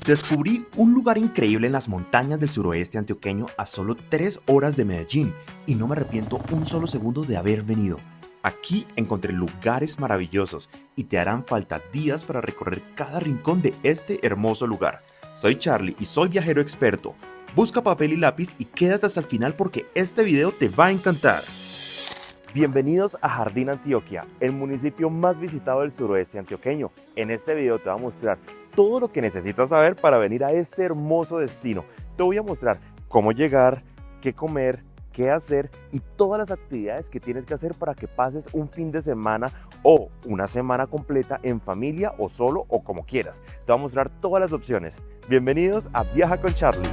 Descubrí un lugar increíble en las montañas del suroeste antioqueño a solo 3 horas de Medellín y no me arrepiento un solo segundo de haber venido. Aquí encontré lugares maravillosos y te harán falta días para recorrer cada rincón de este hermoso lugar. Soy Charlie y soy viajero experto. Busca papel y lápiz y quédate hasta el final porque este video te va a encantar. Bienvenidos a Jardín Antioquia, el municipio más visitado del suroeste antioqueño. En este video te voy a mostrar todo lo que necesitas saber para venir a este hermoso destino. Te voy a mostrar cómo llegar, qué comer, qué hacer y todas las actividades que tienes que hacer para que pases un fin de semana o una semana completa en familia o solo o como quieras. Te voy a mostrar todas las opciones. Bienvenidos a Viaja con Charlie.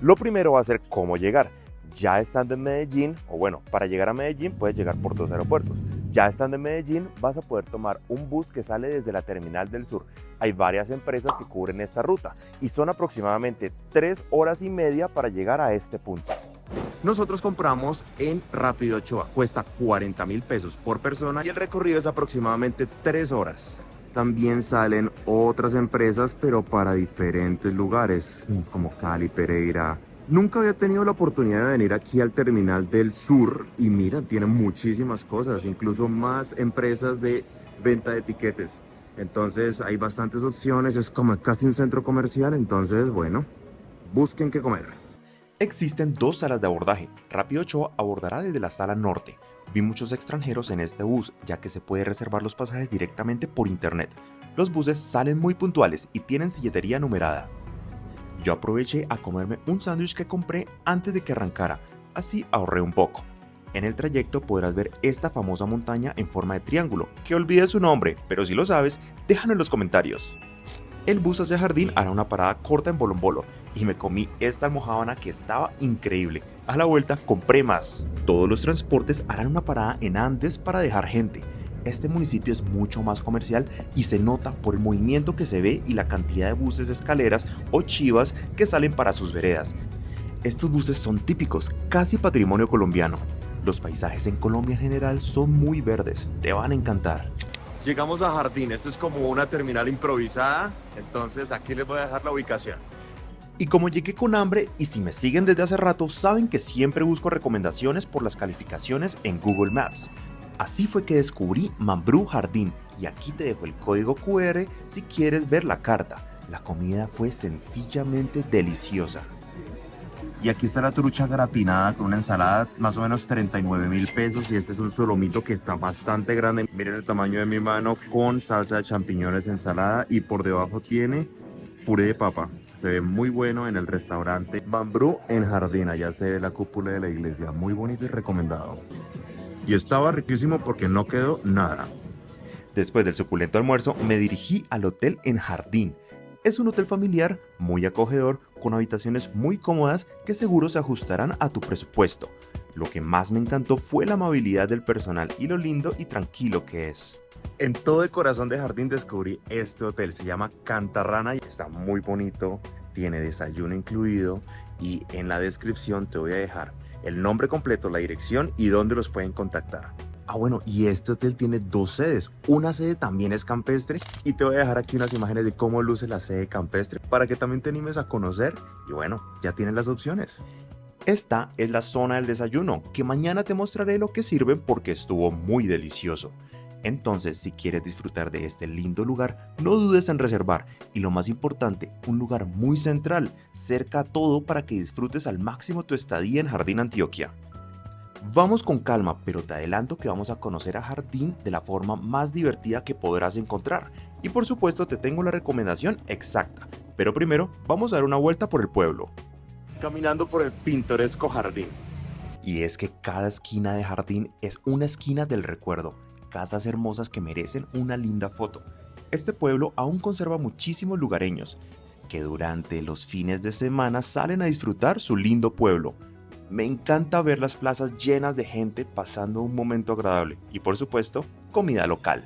Lo primero va a ser cómo llegar. Ya estando en Medellín, o bueno, para llegar a Medellín puedes llegar por 2 aeropuertos. Ya estando en Medellín vas a poder tomar un bus que sale desde la Terminal del Sur. Hay varias empresas que cubren esta ruta y son aproximadamente 3 horas y media para llegar a este punto. Nosotros compramos en Rápido Ochoa, cuesta 40.000 pesos por persona y el recorrido es aproximadamente 3 horas. También salen otras empresas, pero para diferentes lugares, como Cali, Pereira. Nunca había tenido la oportunidad de venir aquí al Terminal del Sur y mira, tienen muchísimas cosas, incluso más empresas de venta de tiquetes. Entonces hay bastantes opciones, es como casi un centro comercial, entonces bueno, busquen qué comer. Existen 2 salas de abordaje. Rápido Ochoa abordará desde la sala norte. Vi muchos extranjeros en este bus, ya que se puede reservar los pasajes directamente por internet. Los buses salen muy puntuales y tienen silletería numerada. Yo aproveché a comerme un sándwich que compré antes de que arrancara, así ahorré un poco. En el trayecto podrás ver esta famosa montaña en forma de triángulo, que olvidé su nombre, pero si lo sabes, déjalo en los comentarios. El bus hacia Jardín hará una parada corta en Bolombolo y me comí esta almojábana que estaba increíble. A la vuelta compré más. Todos los transportes harán una parada en Andes para dejar gente. Este municipio es mucho más comercial y se nota por el movimiento que se ve y la cantidad de buses, escaleras o chivas que salen para sus veredas. Estos buses son típicos, casi patrimonio colombiano. Los paisajes en Colombia en general son muy verdes, te van a encantar. Llegamos a Jardín, esto es como una terminal improvisada, entonces aquí les voy a dejar la ubicación. Y como llegué con hambre y si me siguen desde hace rato, saben que siempre busco recomendaciones por las calificaciones en Google Maps. Así fue que descubrí Mambrú Jardín y aquí te dejo el código QR si quieres ver la carta. La comida fue sencillamente deliciosa. Y aquí está la trucha gratinada con una ensalada, más o menos 39.000 pesos y este es un solomito que está bastante grande. Miren el tamaño de mi mano con salsa de champiñones, ensalada y por debajo tiene puré de papa. Se ve muy bueno en el restaurante Mambrú en Jardín, allá se ve la cúpula de la iglesia, muy bonito y recomendado. Y estaba riquísimo porque no quedó nada. Después del suculento almuerzo me dirigí al hotel en Jardín. Es un hotel familiar muy acogedor con habitaciones muy cómodas que seguro se ajustarán a tu presupuesto. Lo que más me encantó fue la amabilidad del personal y lo lindo y tranquilo que es. En todo el corazón de Jardín descubrí este hotel, se llama Cantarrana y está muy bonito, tiene desayuno incluido y en la descripción te voy a dejar el nombre completo, la dirección y dónde los pueden contactar. Ah, bueno, y este hotel tiene 2 sedes. Una sede también es campestre y te voy a dejar aquí unas imágenes de cómo luce la sede campestre para que también te animes a conocer y bueno, ya tienes las opciones. Esta es la zona del desayuno, que mañana te mostraré lo que sirven porque estuvo muy delicioso. Entonces, si quieres disfrutar de este lindo lugar, no dudes en reservar. Y lo más importante, un lugar muy central, cerca a todo para que disfrutes al máximo tu estadía en Jardín Antioquia. Vamos con calma, pero te adelanto que vamos a conocer a Jardín de la forma más divertida que podrás encontrar. Y por supuesto te tengo la recomendación exacta. Pero primero, vamos a dar una vuelta por el pueblo. Caminando por el pintoresco Jardín. Y es que cada esquina de Jardín es una esquina del recuerdo. Casas hermosas que merecen una linda foto. Este pueblo aún conserva muchísimos lugareños que durante los fines de semana salen a disfrutar su lindo pueblo. Me encanta ver las plazas llenas de gente pasando un momento agradable y por supuesto, comida local.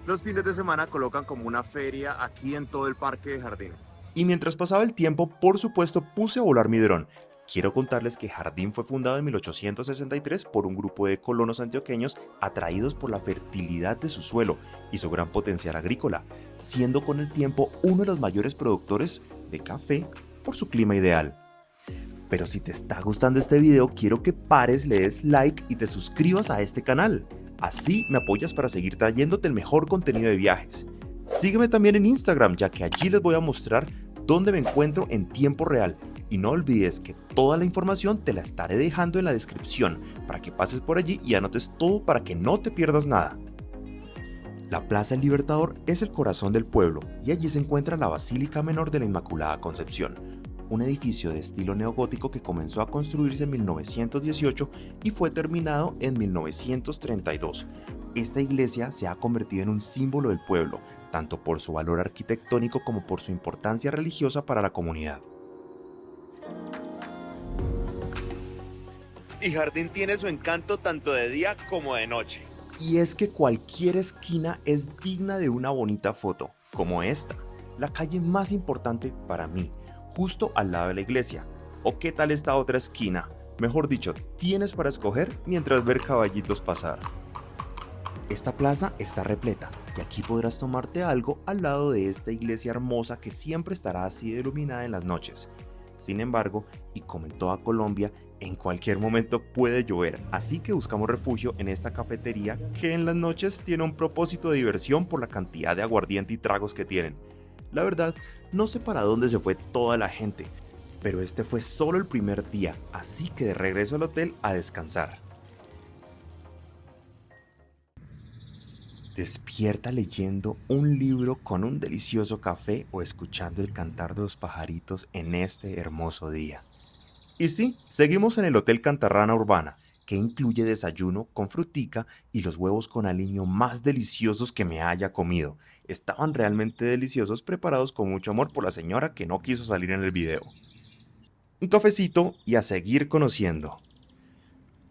Los fines de semana colocan como una feria aquí en todo el parque de Jardín. Y mientras pasaba el tiempo, por supuesto, puse a volar mi dron. Quiero contarles que Jardín fue fundado en 1863 por un grupo de colonos antioqueños atraídos por la fertilidad de su suelo y su gran potencial agrícola, siendo con el tiempo uno de los mayores productores de café por su clima ideal. Pero si te está gustando este video, quiero que pares, le des like y te suscribas a este canal. Así me apoyas para seguir trayéndote el mejor contenido de viajes. Sígueme también en Instagram, ya que allí les voy a mostrar dónde me encuentro en tiempo real. Y no olvides que toda la información te la estaré dejando en la descripción para que pases por allí y anotes todo para que no te pierdas nada. La Plaza del Libertador es el corazón del pueblo y allí se encuentra la Basílica Menor de la Inmaculada Concepción, un edificio de estilo neogótico que comenzó a construirse en 1918 y fue terminado en 1932. Esta iglesia se ha convertido en un símbolo del pueblo, tanto por su valor arquitectónico como por su importancia religiosa para la comunidad. Y Jardín tiene su encanto tanto de día como de noche. Y es que cualquier esquina es digna de una bonita foto, como esta, la calle más importante para mí, justo al lado de la iglesia. ¿O qué tal esta otra esquina? Mejor dicho, tienes para escoger mientras ver caballitos pasar. Esta plaza está repleta y aquí podrás tomarte algo al lado de esta iglesia hermosa que siempre estará así de iluminada en las noches. Sin embargo, y como en toda Colombia, en cualquier momento puede llover, así que buscamos refugio en esta cafetería que en las noches tiene un propósito de diversión por la cantidad de aguardiente y tragos que tienen. La verdad, no sé para dónde se fue toda la gente, pero este fue solo el primer día, así que de regreso al hotel a descansar. Despierta leyendo un libro con un delicioso café o escuchando el cantar de los pajaritos en este hermoso día. Y sí, seguimos en el Hotel Cantarrana Urbana, que incluye desayuno con frutica y los huevos con aliño más deliciosos que me haya comido. Estaban realmente deliciosos, preparados con mucho amor por la señora que no quiso salir en el video. Un cafecito y a seguir conociendo.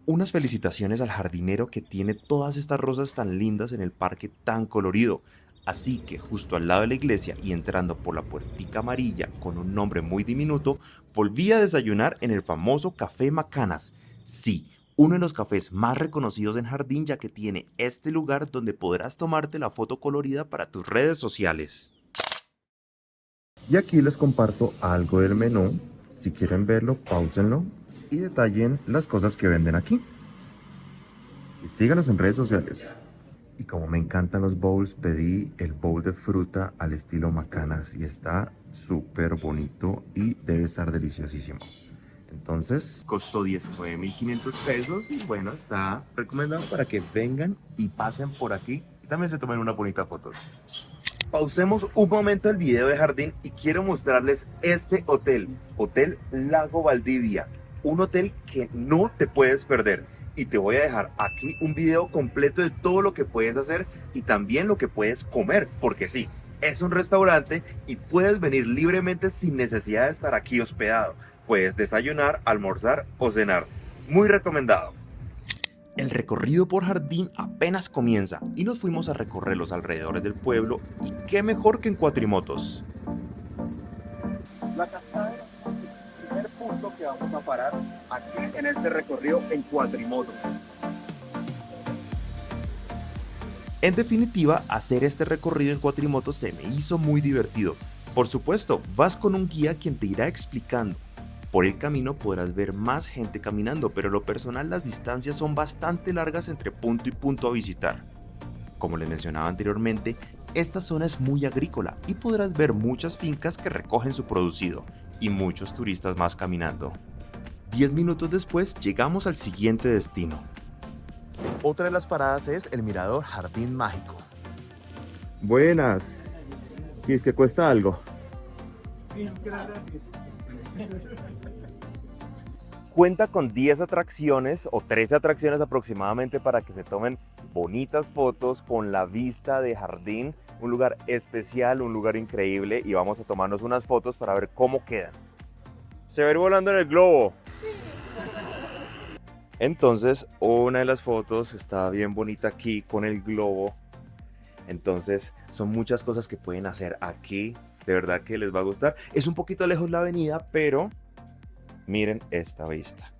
Unas felicitaciones al jardinero que tiene todas estas rosas tan lindas en el parque tan colorido. Así que justo al lado de la iglesia y entrando por la puertica amarilla con un nombre muy diminuto, volví a desayunar en el famoso Café Macanas. Sí, uno de los cafés más reconocidos en Jardín, ya que tiene este lugar donde podrás tomarte la foto colorida para tus redes sociales. Y aquí les comparto algo del menú. Si quieren verlo, páusenlo y detallen las cosas que venden aquí. Y síganos en redes sociales. Y como me encantan los bowls, pedí el bowl de fruta al estilo Macanas y está súper bonito y debe estar deliciosísimo. Entonces, costó 19.500 pesos y bueno, está recomendado para que vengan y pasen por aquí y también se tomen una bonita foto. Pausemos un momento el video de Jardín y quiero mostrarles este hotel, Hotel Lago Valdivia, un hotel que no te puedes perder. Y te voy a dejar aquí un video completo de todo lo que puedes hacer y también lo que puedes comer, porque sí, es un restaurante y puedes venir libremente sin necesidad de estar aquí hospedado. Puedes desayunar, almorzar o cenar. Muy recomendado. El recorrido por Jardín apenas comienza y nos fuimos a recorrer los alrededores del pueblo y qué mejor que en cuatrimotos. La cascada es el primer punto que vamos a parar aquí en este recorrido en cuatrimotos. En definitiva, hacer este recorrido en cuatrimoto se me hizo muy divertido. Por supuesto, vas con un guía quien te irá explicando. Por el camino podrás ver más gente caminando, pero en lo personal las distancias son bastante largas entre punto y punto a visitar. Como les mencionaba anteriormente, esta zona es muy agrícola y podrás ver muchas fincas que recogen su producido y muchos turistas más caminando. 10 minutos después llegamos al siguiente destino. Otra de las paradas es el mirador Jardín Mágico. Buenas. ¿Y es que cuesta algo? Cuenta con 10 atracciones o 13 atracciones aproximadamente para que se tomen bonitas fotos con la vista de Jardín. Un lugar especial, un lugar increíble y vamos a tomarnos unas fotos para ver cómo quedan. Se va a ir volando en el globo. Entonces, una de las fotos está bien bonita aquí con el globo. Entonces, son muchas cosas que pueden hacer aquí. De verdad que les va a gustar. Es un poquito lejos la avenida, pero Miren esta vista.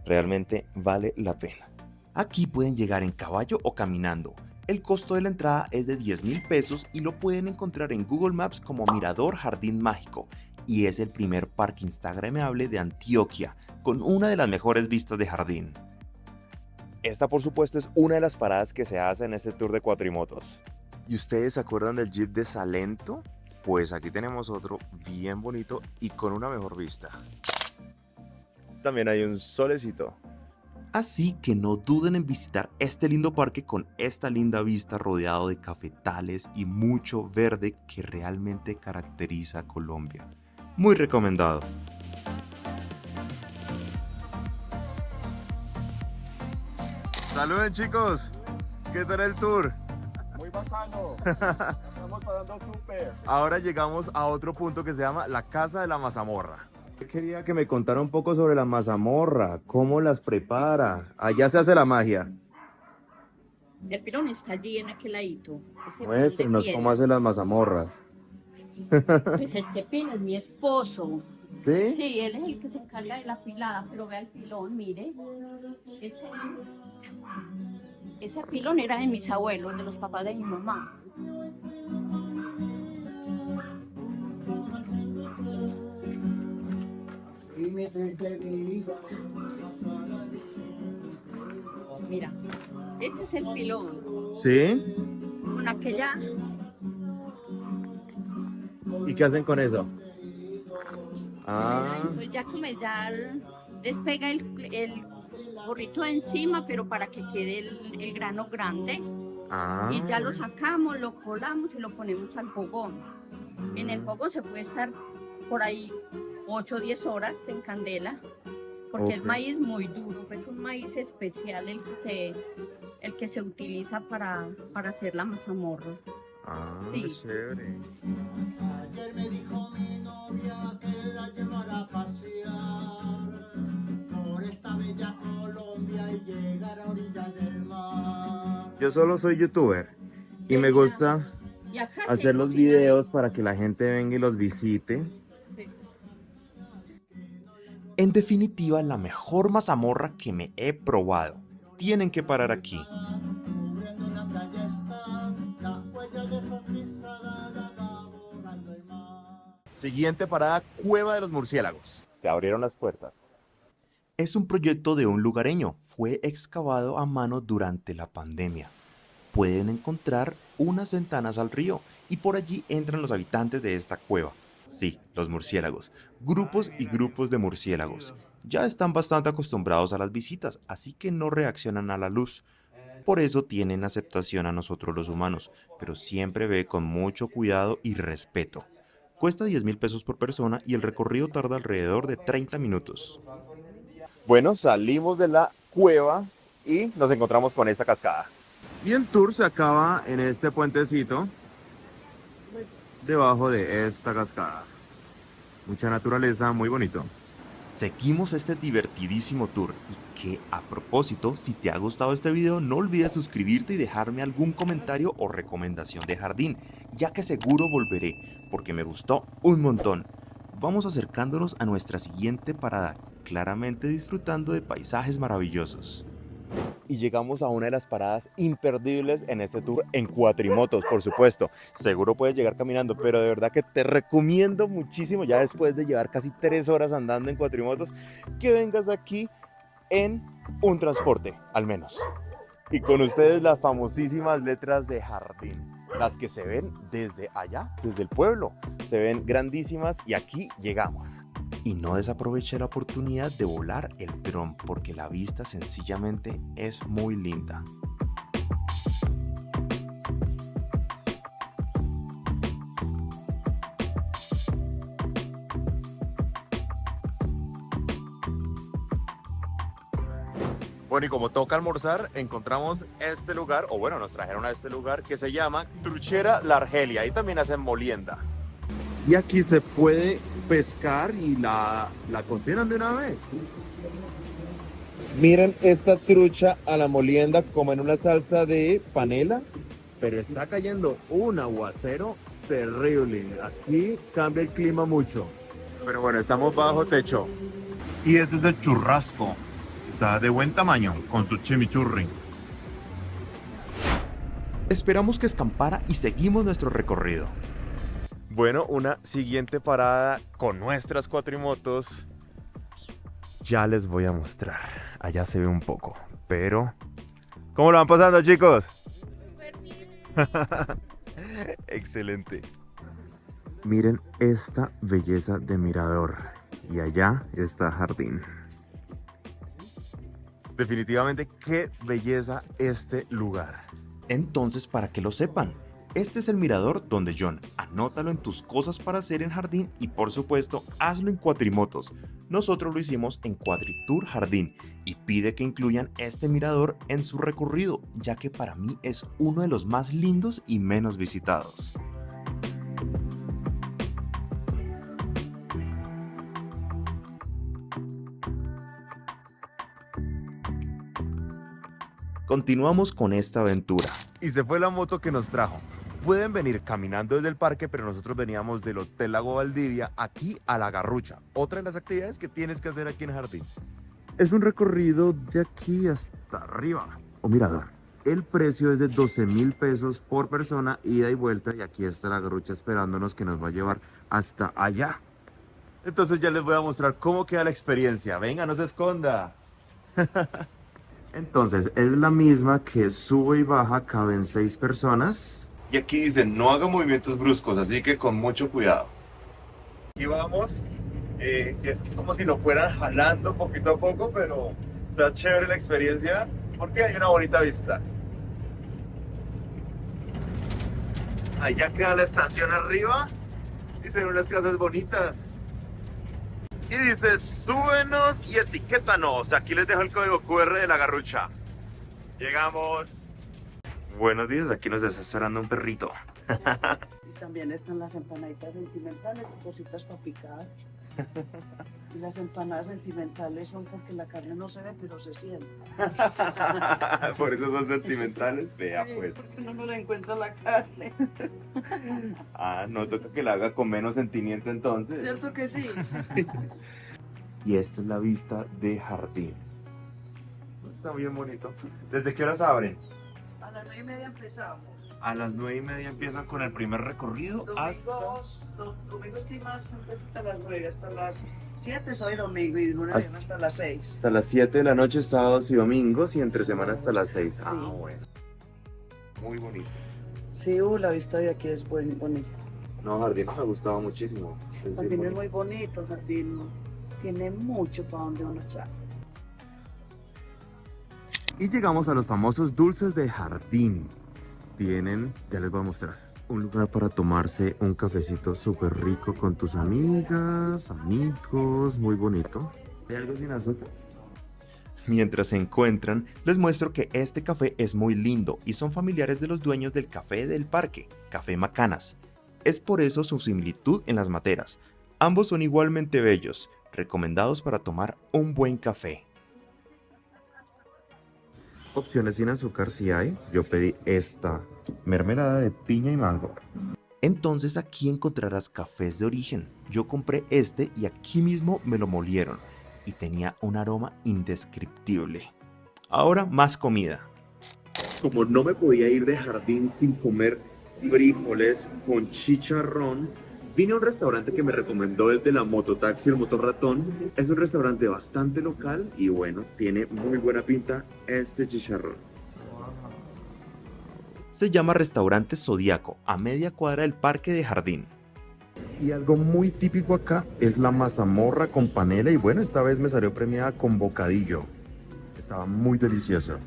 Realmente vale la pena. Aquí pueden llegar en caballo o caminando. El costo de la entrada es de 10.000 pesos y lo pueden encontrar en Google Maps como Mirador Jardín Mágico. Y es el primer parque instagramable de Antioquia, con una de las mejores vistas de jardín. Esta, por supuesto, es una de las paradas que se hace en este tour de cuatrimotos. ¿Y ustedes se acuerdan del Jeep de Salento? Pues aquí tenemos otro bien bonito y con una mejor vista. También hay un solecito. Así que no duden en visitar este lindo parque con esta linda vista rodeado de cafetales y mucho verde que realmente caracteriza a Colombia. Muy recomendado. Saluden chicos, ¿qué tal el tour? Muy bacano. Estamos pasando súper. Ahora llegamos a otro punto que se llama la Casa de la Mazamorra. Quería que me contara un poco sobre la mazamorra, cómo las prepara. Allá se hace la magia. El pilón está allí en aquel ladito. Ese pilón de Muéstrenos piedra. cómo hacen las mazamorras. Pues este pilón es mi esposo. ¿Sí? Sí, él es el que se encarga de la afilada, pero vea el pilón, mire. Ese pilón era de mis abuelos, de los papás de mi mamá. Mira, este es el pilón. ¿Sí? Con aquella, ¿Y qué hacen con eso? Ah, pues ya como ya les pega el gorrito de encima, pero para que quede el grano grande. Y ya lo sacamos, lo colamos y lo ponemos al fogón. En el fogón se puede estar por ahí 8 o 10 horas en candela, porque es Ok. maíz muy duro, es un maíz especial el que se utiliza para hacer la mazamorra. Sí. chévere. Ayer me dijo mi novia que la llevara a pasear por esta bella Colombia y llegar a orillas del mar. Yo solo soy youtuber y me gusta Y acá sí hacer los cocina videos para que la gente venga y los visite. bien. En definitiva, la mejor mazamorra que me he probado. Tienen que parar aquí. Cubriendo la playa está la huella de sus pisadas borrando el mar. Siguiente parada, Cueva de los Murciélagos. Se abrieron las puertas. Es un proyecto de un lugareño. Fue excavado a mano durante la pandemia. Pueden encontrar unas ventanas al río y por allí entran los habitantes de esta cueva. Sí, los murciélagos. Grupos y grupos de murciélagos. Ya están bastante acostumbrados a las visitas, así que no reaccionan a la luz. Por eso tienen aceptación a nosotros los humanos, pero siempre ve con mucho cuidado y respeto. Cuesta 10.000 pesos por persona y el recorrido tarda alrededor de 30 minutos. Bueno, salimos de la cueva y nos encontramos con esta cascada. Y el tour se acaba en este puentecito debajo de esta cascada. Mucha naturaleza, muy bonito. Seguimos este divertidísimo tour y que a propósito, si te ha gustado este video no olvides suscribirte y dejarme algún comentario o recomendación de jardín, ya que seguro volveré porque me gustó un montón. Vamos acercándonos a nuestra siguiente parada, claramente disfrutando de paisajes maravillosos. Y llegamos a una de las paradas imperdibles en este tour en cuatrimotos, por supuesto. Seguro puedes llegar caminando, pero de verdad que te recomiendo muchísimo, ya después de llevar casi 3 horas andando en cuatrimotos, que vengas aquí en un transporte, al menos. Y con ustedes las famosísimas letras de jardín, las que se ven desde allá, desde el pueblo. Se ven grandísimas y aquí llegamos. Y no desaproveche la oportunidad de volar el dron porque la vista sencillamente es muy linda. Bueno, y como toca almorzar, encontramos este lugar, o bueno, nos trajeron a este lugar que se llama Truchera La Argelia. Ahí también hacen molienda. Y aquí se puede pescar y la cocinan de una vez. Miren esta trucha a la molienda como en una salsa de panela, pero está cayendo un aguacero terrible. Aquí cambia el clima mucho. Pero bueno, estamos bajo techo. Y ese es el churrasco. Está de buen tamaño, con su chimichurri. Esperamos que escampara y seguimos nuestro recorrido. Bueno, una siguiente parada con nuestras cuatrimotos. Ya les voy a mostrar. Allá se ve un poco, pero... ¿Cómo lo van pasando, chicos? Súper bien. Excelente. Miren esta belleza de mirador. Y allá está jardín. Definitivamente, qué belleza este lugar. Entonces, para que lo sepan, este es el mirador donde John. Anótalo en tus cosas para hacer en jardín y por supuesto, hazlo en cuatrimotos. Nosotros lo hicimos en Cuatritour Jardín y pide que incluyan este mirador en su recorrido, ya que para mí es uno de los más lindos y menos visitados. Continuamos con esta aventura. Y se fue la moto que nos trajo. Pueden venir caminando desde el parque, pero nosotros veníamos del Hotel Lago Valdivia aquí a La Garrucha. Otra de las actividades que tienes que hacer aquí en Jardín. Es un recorrido de aquí hasta arriba. O mirador. El precio es de 12.000 pesos por persona, ida y vuelta. Y aquí está La Garrucha esperándonos, que nos va a llevar hasta allá. Entonces ya les voy a mostrar cómo queda la experiencia. Venga, no se esconda. Entonces, es la misma que sube y baja, caben 6 personas. Y aquí dicen, no haga movimientos bruscos, así que con mucho cuidado. Aquí vamos, que es como si nos fueran jalando poquito a poco, pero está chévere la experiencia porque hay una bonita vista. Allá queda la estación arriba y se ven unas casas bonitas. Y dice, súbenos y etiquétanos. Aquí les dejo el código QR de La Garrucha. Llegamos. Buenos días, aquí nos está esperando un perrito. Y también están las empanaditas sentimentales, cositas para picar. Y las empanadas sentimentales son porque la carne no se ve, pero se siente. Por eso son sentimentales, vea Sí, pues. porque uno no le encuentra la carne. No toca que la haga con menos sentimiento entonces. ¿Cierto que sí? Y esta es la vista de Jardín. Está bien bonito. ¿Desde qué horas abren? A las 9:30 empezamos. A las 9:30 empiezan con el primer recorrido Domingos que más empieza hasta las 9, hasta las 7 soy domingo y lunes hasta las 6. hasta las 7 de la noche, sábados y domingos, y entre semana hasta las 6. Sí. Ah, bueno. Muy bonito. Sí, la vista de aquí es bonita. No, Jardín me ha gustado muchísimo. Es Jardín es bien muy bonito, Jardín tiene mucho para donde uno echar. Y llegamos a los famosos dulces de Jardín. Tienen, ya les voy a mostrar, un lugar para tomarse un cafecito súper rico con tus amigas, amigos, muy bonito. ¿Hay algo sin azúcar? Mientras se encuentran, les muestro que este café es muy lindo y son familiares de los dueños del café del parque, Café Macanas. Es por eso su similitud en las materas. Ambos son igualmente bellos, recomendados para tomar un buen café. Opciones sin azúcar sí hay. Yo pedí esta mermelada de piña y mango. Entonces aquí encontrarás cafés de origen. Yo compré este y aquí mismo me lo molieron y tenía un aroma indescriptible. Ahora más comida. Como no me podía ir de Jardín sin comer frijoles con chicharrón, vine a un restaurante que me recomendó el de la mototaxi, el motorratón. Es un restaurante bastante local y bueno, tiene muy buena pinta este chicharrón. Se llama Restaurante Zodiaco, a media cuadra del Parque de Jardín. Y algo muy típico acá es la mazamorra con panela y bueno, esta vez me salió premiada con bocadillo. Estaba muy deliciosa.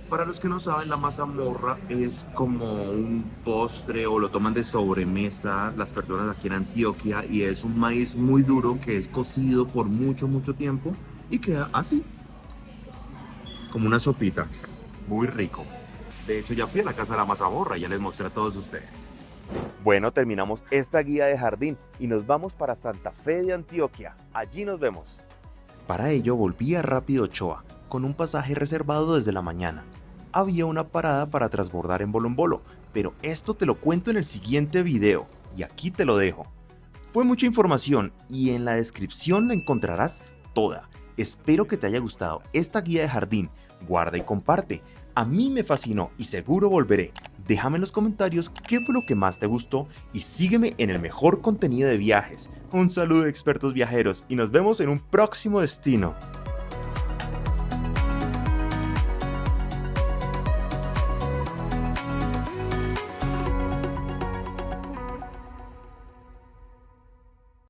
Para los que no saben, la mazamorra es como un postre o lo toman de sobremesa las personas aquí en Antioquia y es un maíz muy duro que es cocido por mucho tiempo y queda así, como una sopita, muy rico. De hecho ya fui a la casa de la mazamorra y ya les mostré a todos ustedes. Bueno, terminamos esta guía de Jardín y nos vamos para Santa Fe de Antioquia. Allí nos vemos. Para ello volví a Rápido Ochoa con un pasaje reservado desde la mañana. Había una parada para transbordar en Bolombolo, pero esto te lo cuento en el siguiente video y aquí te lo dejo. Fue mucha información y en la descripción encontrarás toda. Espero que te haya gustado esta guía de jardín. Guarda y comparte. A mí me fascinó y seguro volveré. Déjame en los comentarios qué fue lo que más te gustó y sígueme en el mejor contenido de viajes. Un saludo de expertos viajeros y nos vemos en un próximo destino.